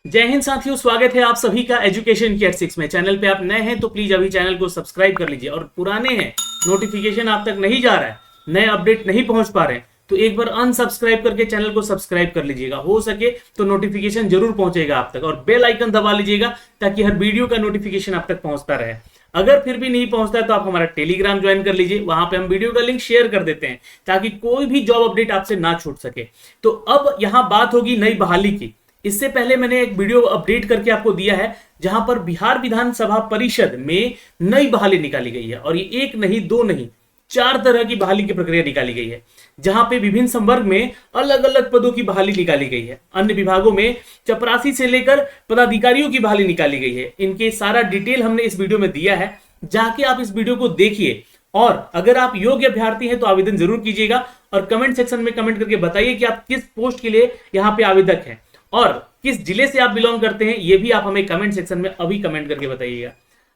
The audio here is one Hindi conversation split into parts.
जय हिंद साथियों, स्वागत है आप सभी का एजुकेशन केयर 6 में। चैनल पे आप नए हैं तो प्लीज अभी चैनल को सब्सक्राइब कर लीजिए, और पुराने हैं, नोटिफिकेशन आप तक नहीं जा रहा है, नए अपडेट नहीं पहुंच पा रहे हैं, तो एक बार अनसब्सक्राइब करके चैनल को सब्सक्राइब कर लीजिएगा। हो सके तो नोटिफिकेशन जरूर पहुंचेगा आप तक, और बेल आइकन दबा लीजिएगा ताकि हर वीडियो का नोटिफिकेशन आप तक पहुंचता रहे। अगर फिर भी नहीं पहुंचता है तो आप हमारा टेलीग्राम ज्वाइन कर लीजिए, वहां पे हम वीडियो का लिंक शेयर कर देते हैं ताकि कोई भी जॉब अपडेट आपसे ना छूट सके। तो अब यहां बात होगी नई बहाली की। इससे पहले मैंने एक वीडियो अपडेट करके आपको दिया है जहां पर बिहार विधानसभा परिषद में नई बहाली निकाली गई है, और ये एक नहीं दो नहीं 4 तरह की बहाली की प्रक्रिया निकाली गई है, जहां पे विभिन्न संवर्ग में अलग अलग पदों की बहाली निकाली गई है। अन्य विभागों में चपरासी से लेकर पदाधिकारियों की बहाली निकाली गई है। इनके सारा डिटेल हमने इस वीडियो में दिया है, जाके आप इस वीडियो को देखिए। और अगर आप योग्य अभ्यर्थी हैं तो आवेदन जरूर कीजिएगा, और कमेंट सेक्शन में कमेंट करके बताइए कि आप किस पोस्ट के लिए यहाँ पे आवेदक हैं और किस जिले से आप बिलोंग करते हैं। ये भी आप हमें कमेंट सेक्शन में अभी कमेंट करके बताइएगा।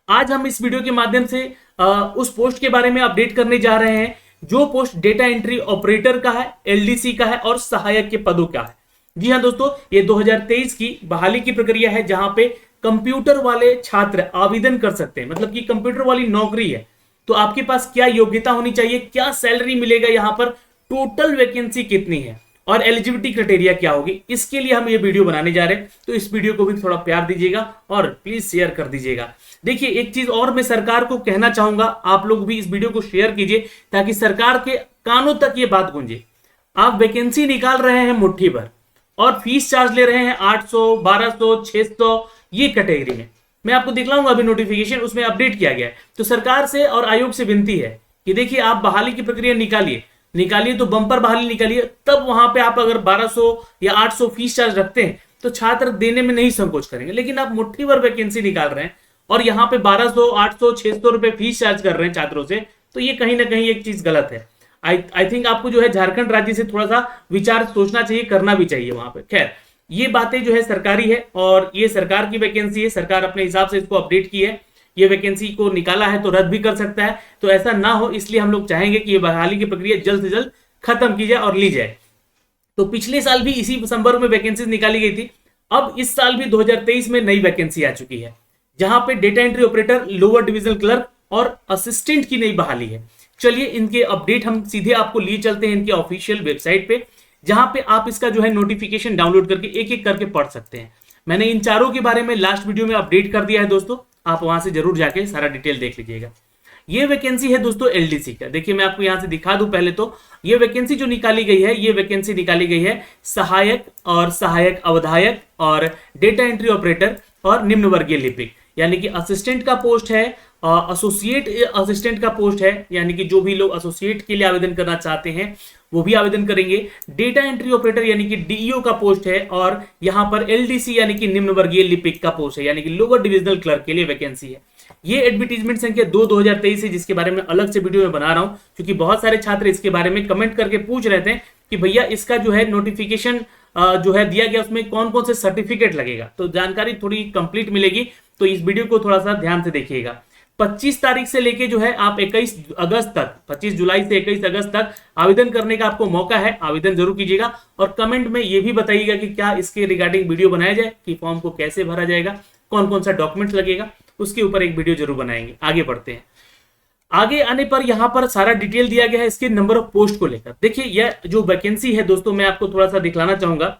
आज हम इस वीडियो के माध्यम से उस पोस्ट के बारे में अपडेट करने जा रहे हैं जो पोस्ट डेटा एंट्री ऑपरेटर का है, एलडीसी का है और सहायक के पदों का है। जी हाँ दोस्तों, ये 2023 की बहाली की प्रक्रिया है जहां पे कंप्यूटर वाले छात्र आवेदन कर सकते हैं। मतलब कि कंप्यूटर वाली नौकरी है तो आपके पास क्या योग्यता होनी चाहिए, क्या सैलरी मिलेगा, यहां पर टोटल वैकेंसी कितनी है और एलिजिबिलिटी क्राइटेरिया क्या होगी, इसके लिए हम ये वीडियो बनाने जा रहे हैं। तो इस वीडियो को भी थोड़ा प्यार दीजिएगा और प्लीज शेयर कर दीजिएगा। देखिए, एक चीज और मैं सरकार को कहना चाहूंगा, आप लोग भी इस वीडियो को शेयर कीजिए ताकि सरकार के कानों तक ये बात गूंजे। आप वैकेंसी निकाल रहे हैं मुट्ठी भर और फीस चार्ज ले रहे हैं 800, 1200, 600 ये कैटेगरी में। मैं आपको दिखलाऊंगा अभी नोटिफिकेशन, उसमें अपडेट किया गया है। तो सरकार से और आयोग से विनती है कि देखिए, आप बहाली की प्रक्रिया निकालिए तो बंपर बहाली निकालिए। तब वहां पे आप अगर 1200 या 800 फीस चार्ज रखते हैं तो छात्र देने में नहीं संकोच करेंगे। लेकिन आप मुट्ठी भर वैकेंसी निकाल रहे हैं और यहाँ पे 1200, 800, 600 रुपए फीस चार्ज कर रहे हैं छात्रों से, तो ये कहीं ना कहीं एक चीज गलत है। आई थिंक आपको जो है झारखंड राज्य से थोड़ा सा विचार सोचना चाहिए, करना भी चाहिए वहां पे। खैर, ये बातें जो है सरकारी है और ये सरकार की वैकेंसी है, सरकार अपने हिसाब से इसको अपडेट की है। ये वैकेंसी को निकाला है तो रद्द भी कर सकता है, तो ऐसा ना हो इसलिए हम लोग चाहेंगे कि ये बहाली की प्रक्रिया जल्द से जल्द खत्म की जाए और ली जाए। तो पिछले साल भी इसी संदर्भ में वैकेंसी निकाली गई थी। अब इस साल भी 2023 में नई वैकेंसी आ चुकी है जहां पे data entry operator, lower divisional clerk और असिस्टेंट की नई बहाली है। चलिए इनके अपडेट हम सीधे आपको लिए चलते हैं इनके ऑफिशियल वेबसाइट पे, जहां पे आप इसका जो है नोटिफिकेशन डाउनलोड करके एक एक करके पढ़ सकते हैं। मैंने इन चारों के बारे में लास्ट वीडियो में अपडेट कर दिया है दोस्तों, आप वहां से जरूर जाके सारा डिटेल देख लीजिएगा। ये वैकेंसी है दोस्तों एलडीसी का। देखिए, मैं आपको यहां से दिखा दूं। पहले तो ये वैकेंसी जो निकाली गई है, ये वैकेंसी निकाली गई है सहायक और सहायक अवधायक और डेटा एंट्री ऑपरेटर और निम्न वर्गीय लिपिक, यानी कि असिस्टेंट का पोस्ट है, एसोसिएट असिस्टेंट का पोस्ट है, यानी कि जो भी लोग एसोसिएट के लिए आवेदन करना चाहते हैं वो भी आवेदन करेंगे। डेटा एंट्री ऑपरेटर यानी कि डीईओ का पोस्ट है, और यहां पर एलडीसी यानी कि निम्न वर्गीय लिपिक का पोस्ट है, यानी कि लोअर डिविजनल क्लर्क के लिए वैकेंसी है। ये एडवर्टीजमेंट संख्या 2023 है, जिसके बारे में अलग से वीडियो में बना रहा हूं क्योंकि बहुत सारे छात्र इसके बारे में कमेंट करके पूछ रहे थे कि भैया इसका जो है नोटिफिकेशन जो है दिया गया उसमें कौन कौन से सर्टिफिकेट लगेगा। तो जानकारी थोड़ी कंप्लीट मिलेगी, तो इस वीडियो को थोड़ा सा ध्यान से देखिएगा। 25 तारीख से लेके जो है आप 21 अगस्त तक, 25 जुलाई से 21 अगस्त तक आवेदन करने का आपको मौका है। आवेदन जरूर कीजिएगा और कमेंट में ये भी बताइएगा कि क्या इसके रिगार्डिंग वीडियो बनाया जाए कि फॉर्म को कैसे भरा जाएगा, कौन कौन सा डॉक्यूमेंट लगेगा, उसके ऊपर एक वीडियो जरूर बनाएंगे। आगे बढ़ते हैं। आगे आने पर यहां पर सारा डिटेल दिया गया है इसके नंबर ऑफ पोस्ट को लेकर। देखिए, यह जो वैकेंसी है दोस्तों, मैं आपको थोड़ा सा दिखलाना चाहूंगा।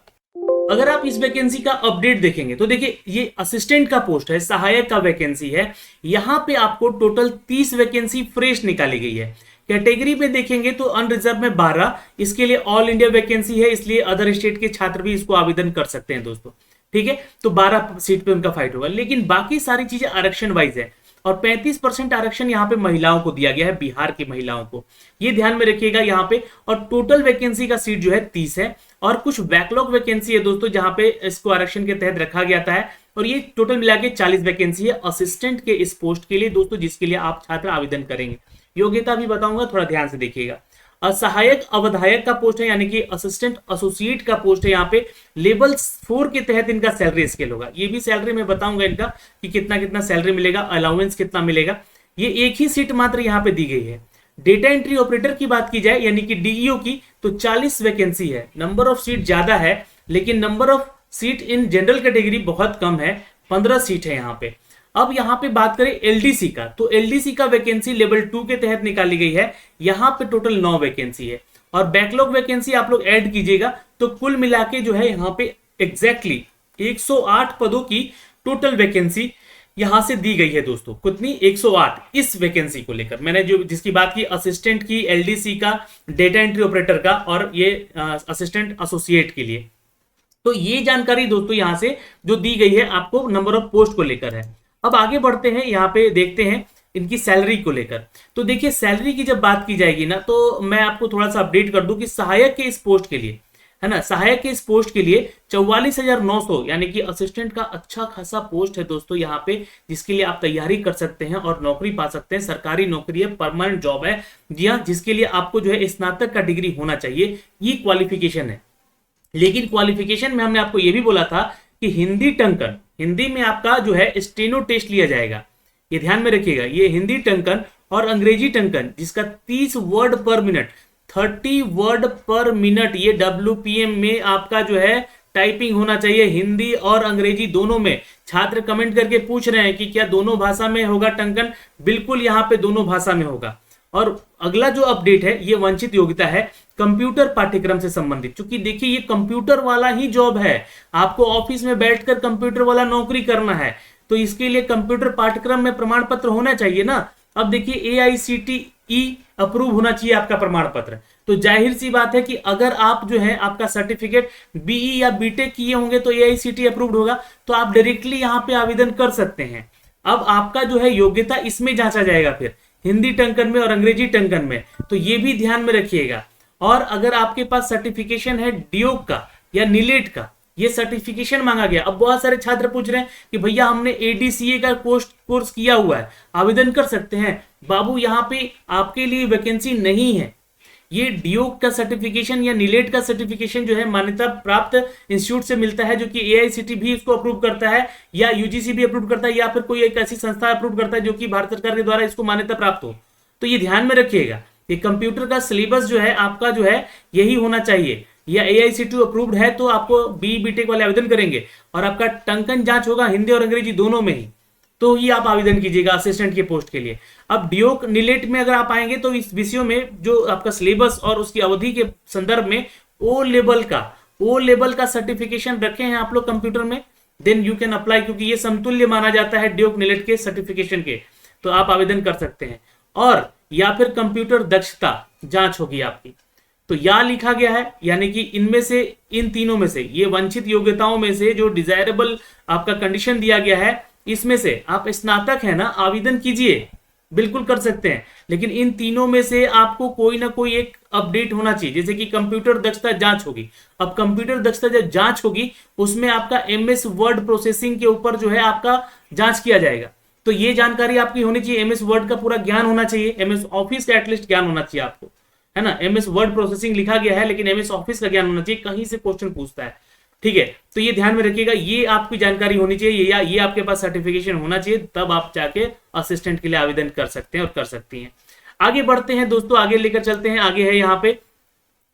अगर आप इस वैकेंसी का अपडेट देखेंगे तो देखिए, ये असिस्टेंट का पोस्ट है, सहायक का वैकेंसी है। यहां पे आपको टोटल 30 वैकेंसी फ्रेश निकाली गई है। कैटेगरी में देखेंगे तो अनरिजर्व में 12, इसके लिए ऑल इंडिया वैकेंसी है, इसलिए अदर स्टेट के छात्र भी इसको आवेदन कर सकते हैं दोस्तों। ठीक है, तो 12 सीट पे उनका फाइट होगा, लेकिन बाकी सारी चीजें आरक्षण वाइज है। और 35% आरक्षण यहाँ पे महिलाओं को दिया गया है, बिहार की महिलाओं को, ये ध्यान में रखिएगा यहाँ पे। और टोटल वैकेंसी का सीट जो है 30 है, और कुछ बैकलॉग वैकेंसी है दोस्तों जहां पे इसको आरक्षण के तहत रखा गया था। और ये टोटल मिला के 40 वैकेंसी है असिस्टेंट के इस पोस्ट के लिए दोस्तों, जिसके लिए आप छात्र आवेदन करेंगे। योग्यता भी बताऊंगा, थोड़ा ध्यान से देखिएगा। सहायक अवधायक का पोस्ट है, यानी कि असिस्टेंट एसोसिएट का पोस्ट है। यहाँ पे लेवल 4 के तहत इनका सैलरी स्केल होगा। ये भी सैलरी मैं बताऊंगा इनका कि कितना कितना सैलरी मिलेगा, अलाउंस कितना मिलेगा। ये एक ही सीट मात्र यहाँ पे दी गई है। डेटा एंट्री ऑपरेटर की बात की जाए यानी कि डीईओ की, तो 40 वैकेंसी है। नंबर ऑफ सीट ज्यादा है लेकिन number of seat in general category बहुत कम है, 15 सीट है यहाँ पे। अब यहाँ पे बात करें एलडीसी का, तो एलडीसी का वैकेंसी लेवल 2 के तहत निकाली गई है, यहाँ पे टोटल 9 वैकेंसी है, और बैकलॉग वैकेंसी आप लोग ऐड कीजिएगा तो कुल मिला के जो है यहाँ पे एग्जैक्टली 108 पदों की टोटल वैकेंसी यहां से दी गई है दोस्तों। कितनी? 108 इस वैकेंसी को लेकर। मैंने जो जिसकी बात की असिस्टेंट की, एलडीसी का, डेटा एंट्री ऑपरेटर का, और ये असिस्टेंट एसोसिएट के लिए। तो ये जानकारी दोस्तों यहां से जो दी गई है आपको नंबर ऑफ पोस्ट को लेकर है। अब आगे बढ़ते हैं, यहाँ पे देखते हैं इनकी सैलरी को लेकर। तो देखिए सैलरी की जब बात की जाएगी ना, तो मैं आपको थोड़ा सा अपडेट कर दूं कि सहायक के इस पोस्ट के लिए, है ना, सहायक के इस पोस्ट के लिए 44,900 यानी कि असिस्टेंट का अच्छा खासा पोस्ट है दोस्तों यहाँ पे, जिसके लिए आप तैयारी कर सकते हैं और नौकरी पा सकते हैं। सरकारी नौकरी है, परमानेंट जॉब है जी हाँ, जिसके लिए आपको जो है स्नातक का डिग्री होना चाहिए, ये क्वालिफिकेशन है। लेकिन क्वालिफिकेशन में हमने आपको ये भी बोला था कि हिंदी टंकन, हिंदी में आपका जो है स्टेनो टेस्ट लिया जाएगा, ये ध्यान में रखिएगा। ये हिंदी टंकन और अंग्रेजी टंकन जिसका 30 वर्ड पर मिनट, 30 वर्ड पर मिनट, ये WPM में आपका जो है टाइपिंग होना चाहिए, हिंदी और अंग्रेजी दोनों में। छात्र कमेंट करके पूछ रहे हैं कि क्या दोनों भाषा में होगा टंकन? बिल्कुल यहाँ पे दोनों भाषा में होगा। और अगला जो अपडेट है, ये वांछित योग्यता है कंप्यूटर पाठ्यक्रम से संबंधित, क्योंकि देखिए ये कंप्यूटर वाला ही जॉब है, आपको ऑफिस में बैठकर कंप्यूटर वाला नौकरी करना है, तो इसके लिए कंप्यूटर पाठ्यक्रम में प्रमाण पत्र होना चाहिए ना। अब देखिए AICTE अप्रूव होना चाहिए आपका प्रमाण पत्र, तो जाहिर सी बात है कि अगर आप जो है आपका सर्टिफिकेट BE या BTech किए होंगे तो AICTE अप्रूव्ड होगा, तो आप डायरेक्टली यहाँ पे आवेदन कर सकते हैं। अब आपका जो है योग्यता इसमें जांचा जाएगा, फिर हिंदी टंकन में और अंग्रेजी टंकन में, तो ये भी ध्यान में रखिएगा। और अगर आपके पास सर्टिफिकेशन है डियोक का या नीलेट का, ये सर्टिफिकेशन मांगा गया। अब बहुत सारे छात्र पूछ रहे हैं कि भैया हमने ADCA का कोर्स किया हुआ है, आवेदन कर सकते हैं? बाबू यहाँ पे आपके लिए वैकेंसी नहीं है। ये डियोक का सर्टिफिकेशन या नीलेट का सर्टिफिकेशन जो है मान्यता प्राप्त इंस्टीट्यूट से मिलता है, जो कि AICTE भी इसको अप्रूव करता है, या UGC भी अप्रूव करता है, या फिर कोई एक ऐसी संस्था अप्रूव करता है जो कि भारत सरकार के द्वारा इसको मान्यता प्राप्त हो। तो ये ध्यान में रखिएगा, ये कंप्यूटर का सिलेबस जो है आपका जो है यही होना चाहिए, या AICTE अप्रूव्ड है तो आपको BE BTech वाले आवेदन करेंगे, और आपका टंकन जांच होगा हिंदी और अंग्रेजी दोनों में ही, तो ही आप आवेदन कीजिएगा असिस्टेंट के पोस्ट के लिए। अब डियोक नीलेट में अगर आप आएंगे तो इस विषयों में जो आपका सिलेबस और उसकी अवधि के संदर्भ में ओ लेवल का सर्टिफिकेशन रखे हैं आप लोग कंप्यूटर में, देन यू कैन अप्लाई, क्योंकि ये समतुल्य माना जाता है डियोक नीलेट के सर्टिफिकेशन के, तो आप आवेदन कर सकते हैं। और या फिर कंप्यूटर दक्षता जांच होगी आपकी, तो यहाँ लिखा गया है, यानी कि इनमें से, इन तीनों में से, ये वंचित योग्यताओं में से जो डिजायरेबल आपका कंडीशन दिया गया है, इसमें से आप स्नातक है ना, आवेदन कीजिए, बिल्कुल कर सकते हैं। लेकिन इन तीनों में से आपको कोई ना कोई एक अपडेट होना चाहिए, जैसे कि कंप्यूटर दक्षता जांच होगी। अब कंप्यूटर दक्षता जब जांच होगी उसमें आपका MS वर्ड प्रोसेसिंग के ऊपर जो है आपका जांच किया जाएगा, तो ये जानकारी आपकी होनी चाहिए। MS वर्ड का पूरा ज्ञान होना चाहिए, MS ऑफिस का एटलीस्ट ज्ञान होना चाहिए आपको, है ना। MS वर्ड प्रोसेसिंग लिखा गया है, लेकिन MS ऑफिस का ज्ञान होना चाहिए, कहीं से क्वेश्चन पूछता है, ठीक है। तो ये ध्यान में रखिएगा, ये आपकी जानकारी होनी चाहिए, या ये आपके पास सर्टिफिकेशन होना चाहिए, तब आप जाके असिस्टेंट के लिए आवेदन कर सकते हैं और कर सकती हैं। आगे बढ़ते हैं दोस्तों, आगे लेकर चलते हैं। आगे है यहाँ पे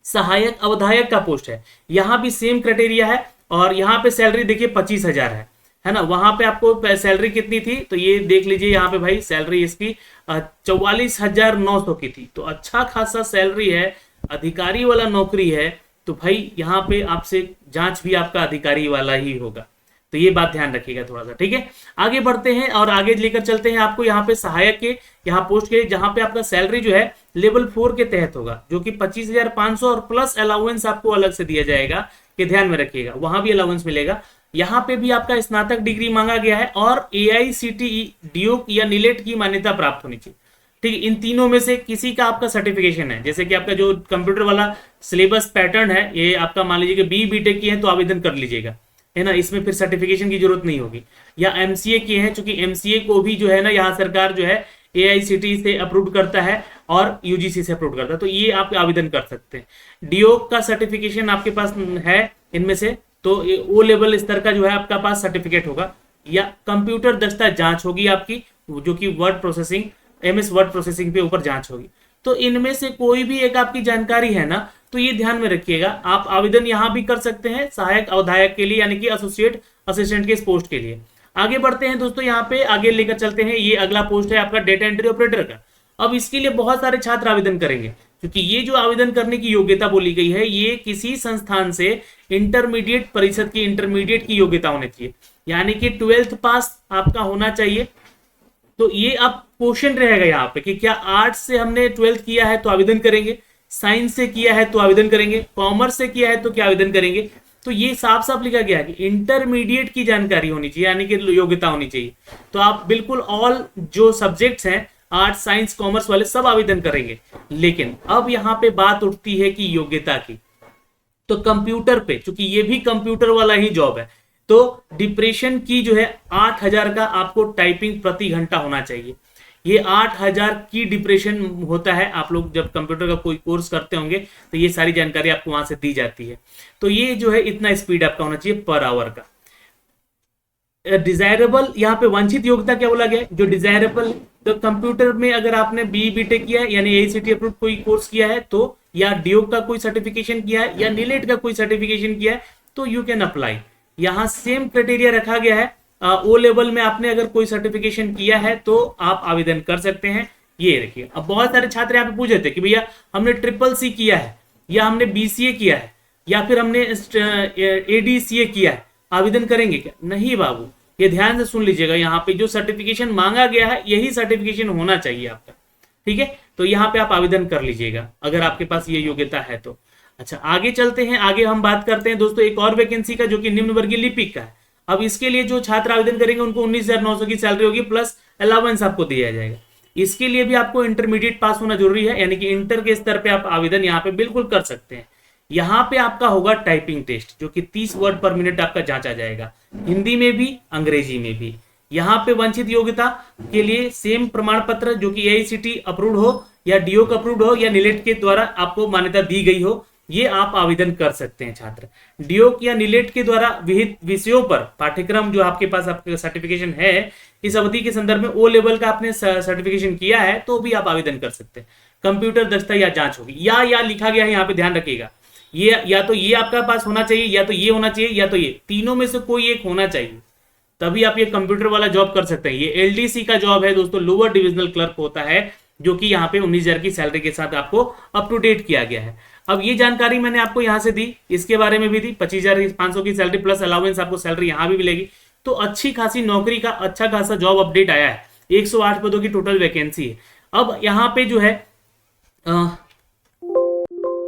सहायक अवधायक का पोस्ट है, यहाँ भी सेम क्राइटेरिया है, और यहाँ पे सैलरी देखिए 25,000 है ना। वहां पे आपको सैलरी कितनी थी, तो ये देख लीजिए यहाँ पे भाई, सैलरी इसकी 44,900 की थी, तो अच्छा खासा सैलरी है, अधिकारी वाला नौकरी है, तो भाई यहाँ पे आपसे जांच भी आपका अधिकारी वाला ही होगा, तो ये बात ध्यान रखिएगा थोड़ा सा, ठीक है। आगे बढ़ते हैं और आगे लेकर चलते हैं आपको यहाँ पे सहायक के यहाँ पोस्ट के, जहाँ पे आपका सैलरी जो है लेवल 4 के तहत होगा, जो कि 25,500 और प्लस अलाउंस आपको अलग से दिया जाएगा, ये ध्यान में रखिएगा, वहां भी अलाउंस मिलेगा। यहाँ पे भी आपका स्नातक डिग्री मांगा गया है, और AICTE डियोक या नीलेट की मान्यता प्राप्त होनी चाहिए, ठीक है। इन तीनों में से किसी का आपका सर्टिफिकेशन है, जैसे कि आपका जो कंप्यूटर वाला सिलेबस पैटर्न है, ये आपका मान लीजिए कि BE BTech की है तो आवेदन कर लीजिएगा, है ना, इसमें फिर सर्टिफिकेशन की जरूरत नहीं होगी। या MCA की है, चूंकि MCA को भी जो है ना यहाँ सरकार जो है AICTE से अप्रूव करता है और UGC से अप्रूव करता है, तो ये आप आवेदन कर सकते हैं। डियोक का सर्टिफिकेशन आपके पास है इनमें से, तो O लेवल स्तर का जो है आपका पास सर्टिफिकेट होगा, या कंप्यूटर दक्षता जांच होगी आपकी, जो कि word processing MS word processing पे ऊपर जांच होगी। तो इनमें से कोई भी एक आपकी जानकारी है ना, तो ये ध्यान में रखिएगा। आप आवेदन यहाँ भी कर सकते हैं सहायक अवधायक के लिए, यानी कि एसोसिएट असिस्टेंट के इस पोस्ट के लिए। आगे बढ़ते हैं दोस्तों, यहाँ पे आगे लेकर चलते हैं। ये अगला पोस्ट है आपका डेटा एंट्री ऑपरेटर का। अब इसके लिए बहुत सारे छात्र आवेदन करेंगे, क्योंकि ये जो आवेदन करने की योग्यता बोली गई है, ये किसी संस्थान से इंटरमीडिएट परिषद की इंटरमीडिएट की योग्यता होनी चाहिए, यानी कि 12th पास आपका होना चाहिए। तो ये अब क्वेश्चन रहेगा यहाँ पे कि क्या आर्ट्स से हमने 12th किया है तो आवेदन करेंगे, साइंस से किया है तो आवेदन करेंगे, कॉमर्स से किया है तो क्या आवेदन करेंगे। तो ये साफ साफ लिखा गया है कि इंटरमीडिएट की जानकारी होनी चाहिए, यानी कि योग्यता होनी चाहिए। तो आप बिल्कुल ऑल जो सब्जेक्ट्स हैं आर्ट्स साइंस कॉमर्स वाले सब आवेदन करेंगे। लेकिन अब यहाँ पे बात उठती है कि योग्यता की, तो कंप्यूटर पे, चूंकि ये भी कंप्यूटर वाला ही जॉब है, तो डिप्रेशन की जो है 8000 का आपको टाइपिंग प्रति घंटा होना चाहिए। ये 8000 की डिप्रेशन होता है। आप लोग जब कंप्यूटर का कोई कोर्स करते होंगे तो ये सारी जानकारी आपको वहां से दी जाती है। तो ये जो है इतना स्पीड आपका होना चाहिए पर आवर का। डिजायरेबल, यहाँ पे वांछित योग्यता क्या बोला गया है, जो डिजायरेबल, तो कंप्यूटर में अगर आपने BE-BTech किया है यानी AICTE अप्रूव्ड कोई कोर्स किया है तो, या DIOC का कोई सर्टिफिकेशन किया है या NILET का कोई सर्टिफिकेशन किया है तो यू कैन अप्लाई। यहाँ सेम क्राइटेरिया रखा गया है। ओ लेवल में आपने अगर कोई सर्टिफिकेशन किया है तो आप आवेदन कर सकते हैं। ये देखिए, अब बहुत सारे छात्र यहाँ पे पूछे थे कि भैया हमने CCC किया है या हमने BCA किया है या फिर हमने ADCA किया है, आवेदन करेंगे क्या? नहीं बाबू, ये ध्यान से सुन लीजिएगा। यहाँ पे जो सर्टिफिकेशन मांगा गया है यही सर्टिफिकेशन होना चाहिए आपका, ठीक है। तो यहाँ पे आप आवेदन कर लीजिएगा अगर आपके पास ये योग्यता है तो। अच्छा, आगे चलते हैं। आगे हम बात करते हैं दोस्तों एक और वैकेंसी का, जो कि निम्न वर्गीय लिपिक का है। अब इसके लिए जो छात्र आवेदन करेंगे उनको 19,900 की सैलरी होगी, प्लस अलाउंस आपको दिया जाएगा। इसके लिए भी आपको इंटरमीडिएट पास होना जरूरी है, यानी कि इंटर के स्तर पे आप आवेदन यहाँ पे बिल्कुल कर सकते हैं। यहाँ पे आपका होगा टाइपिंग टेस्ट, जो कि 30 वर्ड पर मिनट आपका जांचा जाएगा, हिंदी में भी अंग्रेजी में भी। यहाँ पे वंचित योग्यता के लिए सेम प्रमाण पत्र, जो कि AICTE अप्रूव्ड हो या DIOC अप्रूव्ड हो या NILET के द्वारा आपको मान्यता दी गई हो, ये आप आवेदन कर सकते हैं छात्र। DIOC या NILET के द्वारा विहित विषयों पर पाठ्यक्रम जो आपके पास आपका सर्टिफिकेशन है, इस अवधि के संदर्भ में O लेवल का आपने सर्टिफिकेशन किया है तो भी आप आवेदन कर सकते हैं। कंप्यूटर दक्षता या जांच होगी, या लिखा गया है यहाँ पे, ध्यान रखिएगा। ये या तो ये आपका पास होना चाहिए, या तो ये होना चाहिए, या तो ये, तीनों में से कोई एक होना चाहिए, तभी आप ये कंप्यूटर वाला जॉब कर सकते हैं। ये LDC का जॉब है दोस्तों, लोअर डिविजनल क्लर्क होता है, जो कि यहाँ पे 19,000 की सैलरी के साथ आपको अप टू डेट किया गया है। अब ये जानकारी मैंने आपको यहाँ से दी, इसके बारे में भी दी। 25,500 की सैलरी प्लस अलाउंस आपको सैलरी यहाँ भी मिलेगी। तो अच्छी खासी नौकरी का अच्छा खासा जॉब अपडेट आया है। 108 पदों की टोटल वैकेंसी है। अब यहाँ पे जो है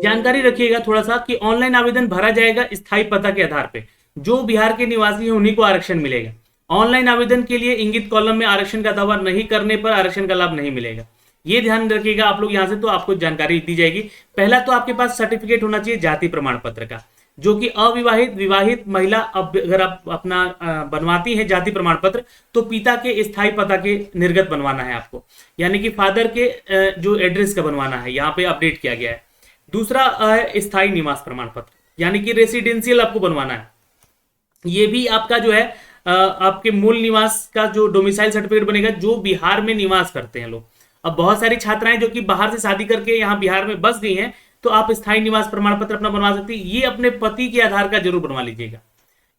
जानकारी रखिएगा थोड़ा सा कि ऑनलाइन आवेदन भरा जाएगा स्थायी पता के आधार पे। जो बिहार के निवासी हैं उन्हीं को आरक्षण मिलेगा। ऑनलाइन आवेदन के लिए इंगित कॉलम में आरक्षण का दावा नहीं करने पर आरक्षण का लाभ नहीं मिलेगा। ये ध्यान रखिएगा आप लोग यहाँ से, तो आपको जानकारी दी जाएगी। पहला तो आपके पास सर्टिफिकेट होना चाहिए जाति प्रमाण पत्र का, जो कि अविवाहित विवाहित महिला अगर आप अपना बनवाती है जाति प्रमाण पत्र, तो पिता के स्थायी पता के निर्गत बनवाना है आपको, यानी कि फादर के जो एड्रेस का बनवाना है, यहाँ पे अपडेट किया गया है। दूसरा है स्थायी निवास प्रमाण पत्र, यानी कि रेसिडेंशियल आपको बनवाना है। ये भी आपका जो है आपके मूल निवास का जो डोमिसाइल सर्टिफिकेट बनेगा, जो बिहार में निवास करते हैं लोग। अब बहुत सारी छात्राएं जो कि बाहर से शादी करके यहाँ बिहार में बस गई हैं, तो आप स्थायी निवास प्रमाण पत्र अपना बनवा सकती है। ये अपने पति के आधार का जरूर बनवा लीजिएगा।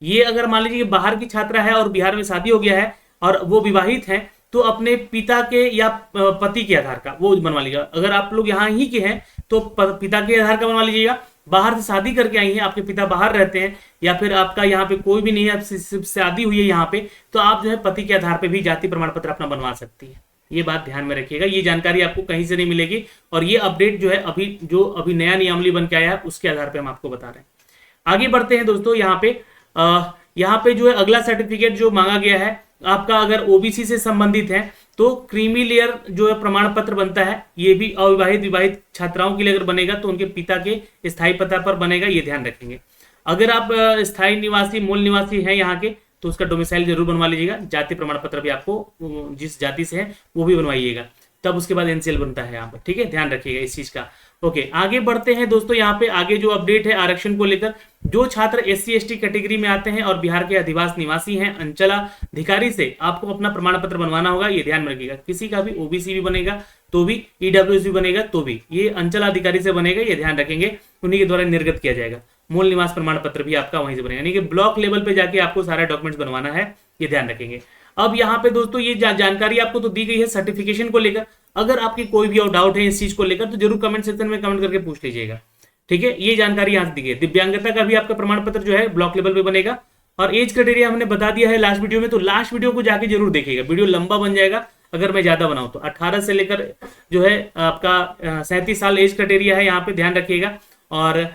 ये अगर मान लीजिए बाहर की छात्रा है और बिहार में शादी हो गया है और वो विवाहित है, तो अपने पिता के या पति के आधार का वो बनवा लीजिएगा। अगर आप लोग यहाँ ही के हैं तो पिता के आधार का बनवा लीजिएगा। बाहर से शादी करके आई हैं, आपके पिता बाहर रहते हैं, या फिर आपका यहाँ पे कोई भी नहीं है, सिर्फ शादी हुई है यहाँ पे, तो आप जो है पति के आधार पे भी जाति प्रमाण पत्र अपना बनवा सकती है। ये बात ध्यान में रखिएगा। ये जानकारी आपको कहीं से नहीं मिलेगी, और ये अपडेट जो है अभी नया नियमावली बन के आया है, उसके आधार पे हम आपको बता रहे हैं। आगे बढ़ते हैं दोस्तों। यहाँ पे जो है अगला सर्टिफिकेट जो मांगा गया है आपका, अगर OBC से संबंधित है तो क्रीमी लेयर जो है प्रमाण पत्र बनता है। ये भी अविवाहित विवाहित छात्राओं के लिए अगर बनेगा तो उनके पिता के स्थायी पता पर बनेगा, ये ध्यान रखेंगे। अगर आप स्थायी निवासी मूल निवासी हैं यहाँ के, तो उसका डोमिसाइल जरूर बनवा लीजिएगा। जाति प्रमाण पत्र भी आपको जिस जाति से है वो भी बनवाइएगा, तब उसके बाद NCL बनता है यहाँ पर, ठीक है, ध्यान रखिएगा इस चीज का। ओके, आगे बढ़ते हैं दोस्तों। यहाँ पे आगे जो अपडेट है आरक्षण को लेकर, जो छात्र SC/ST कैटेगरी में आते हैं और बिहार के अधिवास निवासी हैं, अंचलाधिकारी से आपको अपना प्रमाण पत्र बनवाना होगा, ये ध्यान में रखिएगा। किसी का भी OBC भी बनेगा तो भी, EWS भी बनेगा तो भी, ये अंचलाधिकारी से बनेगा, ये ध्यान रखेंगे, उन्हीं के द्वारा निर्गत किया जाएगा। मूल निवास प्रमाण पत्र भी आपका वहीं से बनेगा, यानी कि ब्लॉक लेवल पे जाके आपको सारा डॉक्यूमेंट्स बनवाना है, ये ध्यान रखेंगे। अब यहाँ पे दोस्तों ये जानकारी आपको तो दी गई है सर्टिफिकेशन को लेकर। अगर आपकी कोई भी और डाउट है इस चीज को लेकर तो जरूर कमेंट सेक्शन में कमेंट करके पूछ लीजिएगा, ठीक है। ये जानकारी यहाँ से दी गई। दिव्यांगता का भी आपका प्रमाण पत्र जो है ब्लॉक लेवल पे बनेगा। और एज क्राइटेरिया हमने बता दिया है लास्ट वीडियो में, तो लास्ट वीडियो को जाके जरूर देखिएगा, वीडियो लंबा बन जाएगा अगर मैं ज्यादा बनाऊं तो। 18 से लेकर जो है आपका 37 साल एज क्राइटेरिया है, यहाँ पे ध्यान रखिएगा। और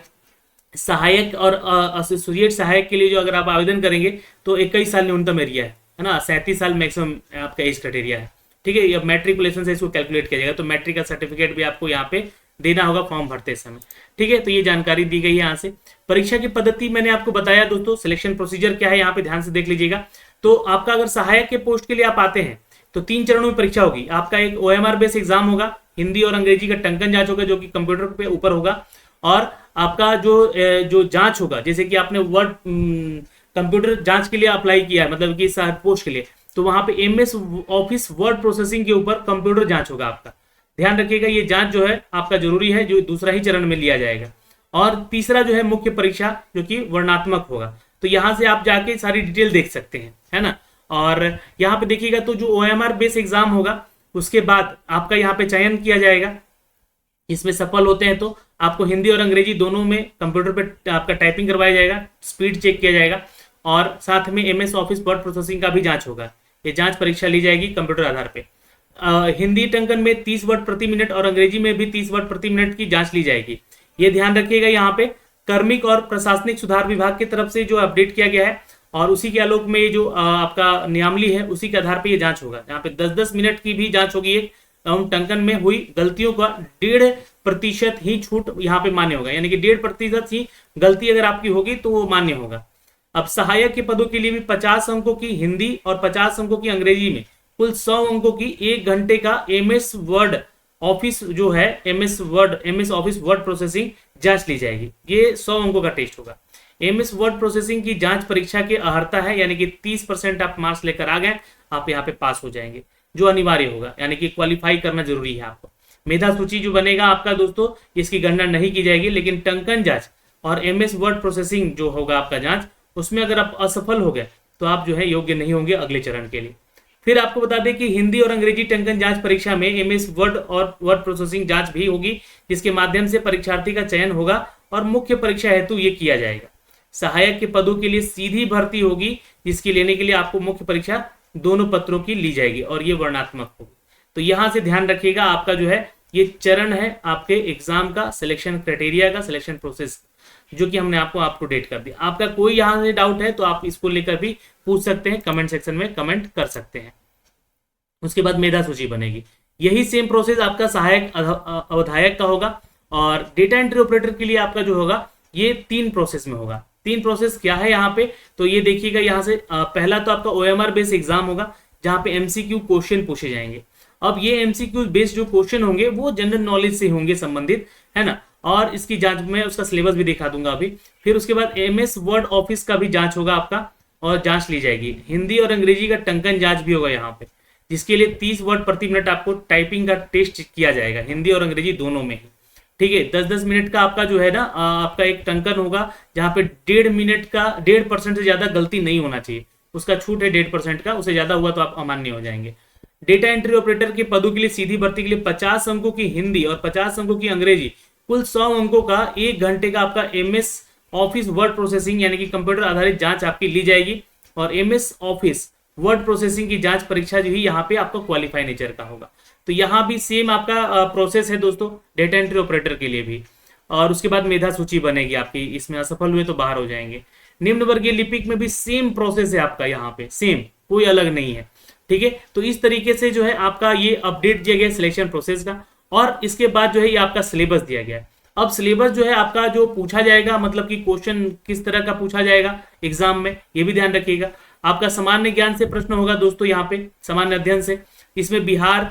सहायक और एसोसिएट सहायक के लिए जो अगर आप आवेदन करेंगे तो 21 साल न्यूनतम एरिया है ना, 37 साल मैक्सिमम आपका एज क्राइटेरिया है, ठीक है। ये मैट्रिकुलेशन से इसको कैलकुलेट किया जाएगा, तो मैट्रिक का सर्टिफिकेट भी आपको यहाँ पे देना होगा फॉर्म भरते समय, ठीक है। तो ये जानकारी दी गई है यहाँ से। परीक्षा की पद्धति मैंने आपको बताया दोस्तों, सिलेक्शन प्रोसीजर क्या है यहाँ पे ध्यान से देख लीजिएगा। तो आपका अगर सहायक के पोस्ट के लिए आप आते हैं तो 3 चरणों में परीक्षा होगी। आपका एक OMR बेस एग्जाम होगा, हिंदी और अंग्रेजी का टंकन जांच होगा जो कि कंप्यूटर पे ऊपर होगा। और आपका जो जांच होगा, जैसे कि आपने वर्ड कंप्यूटर जांच के लिए अप्लाई किया है, मतलब कि पोस्ट के लिए, तो वहां पे MS ऑफिस वर्ड प्रोसेसिंग के ऊपर कंप्यूटर जांच होगा आपका। ध्यान रखिएगा, ये जांच जो है आपका जरूरी है, जो दूसरा ही चरण में लिया जाएगा। और तीसरा जो है मुख्य परीक्षा, जो कि वर्णात्मक होगा। तो यहाँ से आप जाके सारी डिटेल देख सकते हैं, है ना। और यहाँ पे देखिएगा तो जो OMR बेस एग्जाम होगा, उसके बाद आपका यहाँ पे चयन किया जाएगा। इसमें सफल होते हैं तो आपको हिंदी और अंग्रेजी दोनों में कंप्यूटर पे आपका टाइपिंग करवाया जाएगा, स्पीड चेक किया जाएगा। और साथ में MS ऑफिस वर्ड प्रोसेसिंग का भी जांच होगा। ये जांच परीक्षा ली जाएगी कंप्यूटर आधार पे। हिंदी टंकन में 30 वर्ड प्रति मिनट और अंग्रेजी में भी 30 वर्ड प्रति मिनट की जांच ली जाएगी। ये ध्यान रखिएगा। यहाँ पे कार्मिक और प्रशासनिक सुधार विभाग की तरफ से जो अपडेट किया गया है, और उसी के आलोक में जो आपका नियमावली है, उसी के आधार पर ये जांच होगा। यहाँ पे 10-10 मिनट की भी जांच होगी। टंकन में हुई गलतियों का 1.5% ही छूट यहाँ पे मान्य होगा, यानी कि 1.5% ही गलती अगर आपकी होगी तो वो मान्य होगा। अब सहायक के पदों के लिए भी 50 अंकों की हिंदी और 50 अंकों की अंग्रेजी में कुल 100 अंकों की 1 घंटे का MS वर्ड ऑफिस जो है, MS ऑफिस वर्ड प्रोसेसिंग जांच ली जाएगी। ये 100 अंकों का टेस्ट होगा। MS वर्ड प्रोसेसिंग की जांच परीक्षा की अर्हता है, यानी कि 30% आप मार्क्स लेकर आ गए, आप यहाँ पे पास हो जाएंगे, जो अनिवार्य होगा, यानी कि क्वालिफाई करना जरूरी है आपको। मेधा सूची जो बनेगा आपका दोस्तों, इसकी गणना नहीं की जाएगी, लेकिन टंकन जांच और MS वर्ड प्रोसेसिंग जो होगा आपका जांच, उसमें अगर आप असफल हो गए तो आप जो है योग्य नहीं होंगे अगले चरण के लिए। फिर आपको बता दें कि हिंदी और अंग्रेजी टंकन जांच परीक्षा में MS वर्ड और वर्ड प्रोसेसिंग जांच भी होगी, जिसके माध्यम से परीक्षार्थी का चयन होगा और मुख्य परीक्षा हेतु ये किया जाएगा। सहायक के पदों के लिए सीधी भर्ती होगी, जिसकी लेने के लिए आपको मुख्य परीक्षा दोनों पत्रों की ली जाएगी और ये वर्णात्मक होगी। तो यहां से ध्यान रखिएगा, आपका जो है ये चरण है आपके एग्जाम का, सिलेक्शन क्राइटेरिया का, सिलेक्शन प्रोसेस, जो कि हमने आपको अप टू डेट कर दिया। आपका कोई यहाँ से डाउट है तो आप इसको लेकर भी पूछ सकते हैं, कमेंट सेक्शन में कमेंट कर सकते हैं। उसके बाद मेधा सूची बनेगी। यही सेम प्रोसेस आपका सहायक अवधायक का होगा। और डेटा एंट्री ऑपरेटर के लिए आपका जो होगा ये 3 प्रोसेस में होगा। 3 प्रोसेस क्या है यहाँ पे, तो ये देखिएगा यहाँ से। पहला तो आपका OMR बेस एग्जाम होगा, जहाँ पे MCQ क्वेश्चन पूछे जाएंगे। अब ये MCQ बेस्ड जो क्वेश्चन होंगे वो जनरल नॉलेज से होंगे संबंधित, है ना। और इसकी जांच में उसका सिलेबस भी दिखा दूंगा अभी। फिर उसके बाद MS वर्ड ऑफिस का भी जांच होगा आपका, और जांच ली जाएगी। हिंदी और अंग्रेजी का टंकन जांच भी होगा यहाँ पे, जिसके लिए 30 वर्ड प्रति मिनट आपको टाइपिंग का टेस्ट किया जाएगा, हिंदी और अंग्रेजी दोनों में ही, ठीक है। 10-10 मिनट का आपका जो है ना आपका एक टंकन होगा, जहाँ पे 1.5 मिनट का 1.5% से ज्यादा गलती नहीं होना चाहिए, उसका छूट है 1.5% का, उससे ज्यादा हुआ तो आप अमान्य हो जाएंगे। डेटा एंट्री ऑपरेटर के पदों के लिए सीधी भर्ती के लिए 50 अंकों की हिंदी और 50 अंकों की अंग्रेजी, कुल 100 अंकों का 1 घंटे का आपका MS ऑफिस वर्ड प्रोसेसिंग यानी कि कंप्यूटर आधारित जांच आपकी ली जाएगी। और MS ऑफिस वर्ड प्रोसेसिंग की जांच परीक्षा जो है यहाँ पे आपका क्वालिफाई नेचर का होगा। तो यहाँ भी सेम आपका प्रोसेस है दोस्तों, डेटा एंट्री ऑपरेटर के लिए भी। और उसके बाद मेधा सूची बनेगी आपकी, इसमें असफल हुए तो बाहर हो जाएंगे। निम्न वर्गीय लिपिक में भी सेम प्रोसेस है आपका, यहाँ पे सेम, कोई अलग नहीं है, ठीक है। तो इस तरीके से जो है आपका ये अपडेट दिया गया सिलेक्शन प्रोसेस का। और इसके बाद जो है ये आपका सिलेबस दिया गया है। अब सिलेबस जो है आपका जो पूछा जाएगा, मतलब कि क्वेश्चन किस तरह का पूछा जाएगा एग्जाम में, ये भी ध्यान रखिएगा। आपका सामान्य ज्ञान से प्रश्न होगा दोस्तों, यहाँ पे सामान्य अध्ययन से। इसमें बिहार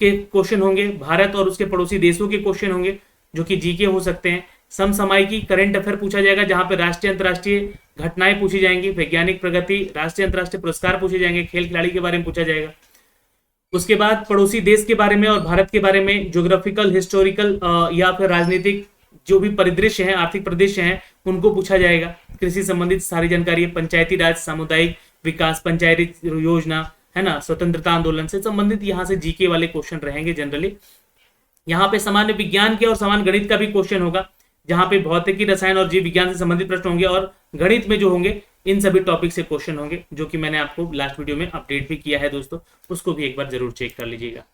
के क्वेश्चन होंगे, भारत और उसके पड़ोसी देशों के क्वेश्चन होंगे, जो कि जीके हो सकते हैं। समसामयिकी करंट अफेयर पूछा जाएगा, जहां पे राष्ट्रीय अंतर्राष्ट्रीय घटनाएं पूछी जाएंगी। वैज्ञानिक प्रगति, राष्ट्रीय अंतर्राष्ट्रीय पुरस्कार पूछे जाएंगे। खेल खिलाड़ी के बारे में पूछा जाएगा। उसके बाद पड़ोसी देश के बारे में और भारत के बारे में, ज्योग्राफिकल, हिस्टोरिकल या फिर राजनीतिक जो भी परिदृश्य हैं, आर्थिक परिदृश्य हैं, उनको पूछा जाएगा। कृषि संबंधित सारी जानकारी, पंचायती राज, सामुदायिक विकास, पंचायती योजना, है ना, स्वतंत्रता आंदोलन से संबंधित यहाँ से जीके वाले क्वेश्चन रहेंगे जनरली। यहाँ पे सामान्य विज्ञान के और सामान्य गणित का भी क्वेश्चन होगा, जहां पे भौतिकी, रसायन और जीव विज्ञान से संबंधित प्रश्न होंगे, और गणित में जो होंगे इन सभी टॉपिक से क्वेश्चन होंगे, जो कि मैंने आपको लास्ट वीडियो में अपडेट भी किया है दोस्तों, उसको भी एक बार जरूर चेक कर लीजिएगा।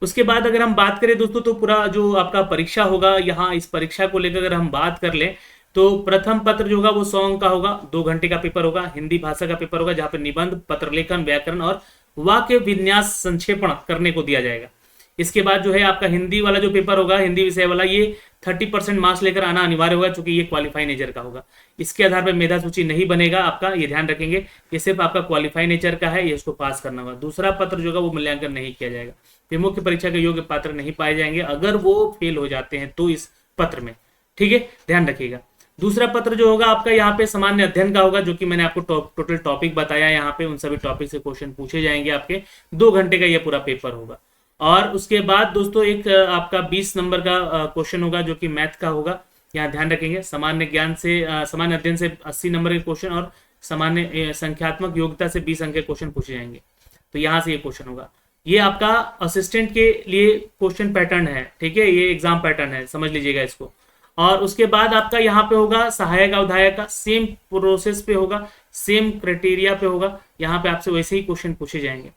उसके बाद अगर हम बात करें दोस्तों, तो पूरा जो आपका परीक्षा होगा, यहाँ इस परीक्षा को लेकर अगर हम बात कर लें तो प्रथम पत्र जो होगा वो 100 अंक का होगा, 2 घंटे का पेपर होगा। हिंदी भाषा का पेपर होगा, जहां पर निबंध, पत्र लेखन, व्याकरण और वाक्य विन्यास संक्षेपण करने को दिया जाएगा। इसके बाद जो है आपका हिंदी वाला जो पेपर होगा, हिंदी विषय वाला, ये 30% मार्क्स लेकर आना अनिवार्य होगा, क्योंकि ये क्वालिफाई नेचर का होगा। इसके आधार पर मेधा सूची नहीं बनेगा आपका, ये ध्यान रखेंगे। ये सिर्फ आपका क्वालिफाई नेचर का है, ये इसको पास करना होगा। दूसरा पत्र जो होगा वो मूल्यांकन नहीं किया जाएगा। फिर मुख्य परीक्षा के योग्य पात्र नहीं पाए जाएंगे अगर वो फेल हो जाते हैं तो इस पत्र में, ठीक है, ध्यान रखिएगा। दूसरा पत्र जो होगा आपका यहाँ पे सामान्य अध्ययन का होगा, जो कि मैंने आपको टोटल टॉपिक बताया यहाँ पे, उन सभी टॉपिक से क्वेश्चन पूछे जाएंगे आपके। 2 घंटे का ये पूरा पेपर होगा। और उसके बाद दोस्तों एक आपका 20 नंबर का क्वेश्चन होगा, जो कि मैथ का होगा, यहाँ ध्यान रखेंगे। सामान्य ज्ञान से, सामान्य अध्ययन से 80 नंबर के क्वेश्चन और सामान्य संख्यात्मक योग्यता से 20 अंक के क्वेश्चन पूछे जाएंगे। तो यहाँ से ये क्वेश्चन होगा। ये आपका असिस्टेंट के लिए क्वेश्चन पैटर्न है, ठीक है, ये एग्जाम पैटर्न है, समझ लीजिएगा इसको। और उसके बाद आपका यहाँ पे होगा सहायक अवधायक का, सेम प्रोसेस पे होगा, सेम क्राइटेरिया पे होगा, यहाँ पे आपसे वैसे ही क्वेश्चन पूछे जाएंगे।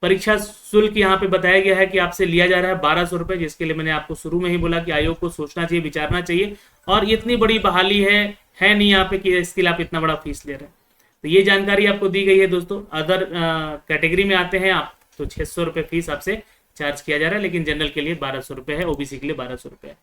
परीक्षा शुल्क यहाँ पे बताया गया है कि आपसे लिया जा रहा है 1200 रुपए, जिसके लिए मैंने आपको शुरू में ही बोला कि आयोग को सोचना चाहिए, विचारना चाहिए। और इतनी बड़ी बहाली है नहीं यहाँ पे कि इसके लिए आप इतना बड़ा फीस ले रहे हैं। तो ये जानकारी आपको दी गई है दोस्तों। अदर कैटेगरी में आते हैं आप तो 600 रुपए फीस आपसे चार्ज किया जा रहा है, लेकिन जनरल के लिए 1200 रुपए है, ओबीसी के लिए 1200 रुपए है।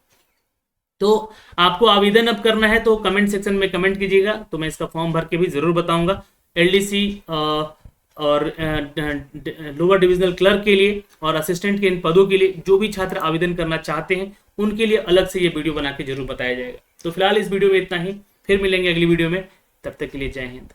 तो आपको आवेदन अब करना है तो कमेंट सेक्शन में कमेंट कीजिएगा, तो मैं इसका फॉर्म भर के भी जरूर बताऊंगा। एलडीसी और लोअर डिविजनल क्लर्क के लिए और असिस्टेंट के इन पदों के लिए जो भी छात्र आवेदन करना चाहते हैं उनके लिए अलग से ये वीडियो बना के जरूर बताया जाएगा। तो फिलहाल इस वीडियो में इतना ही, फिर मिलेंगे अगली वीडियो में, तब तक के लिए जय हिंद।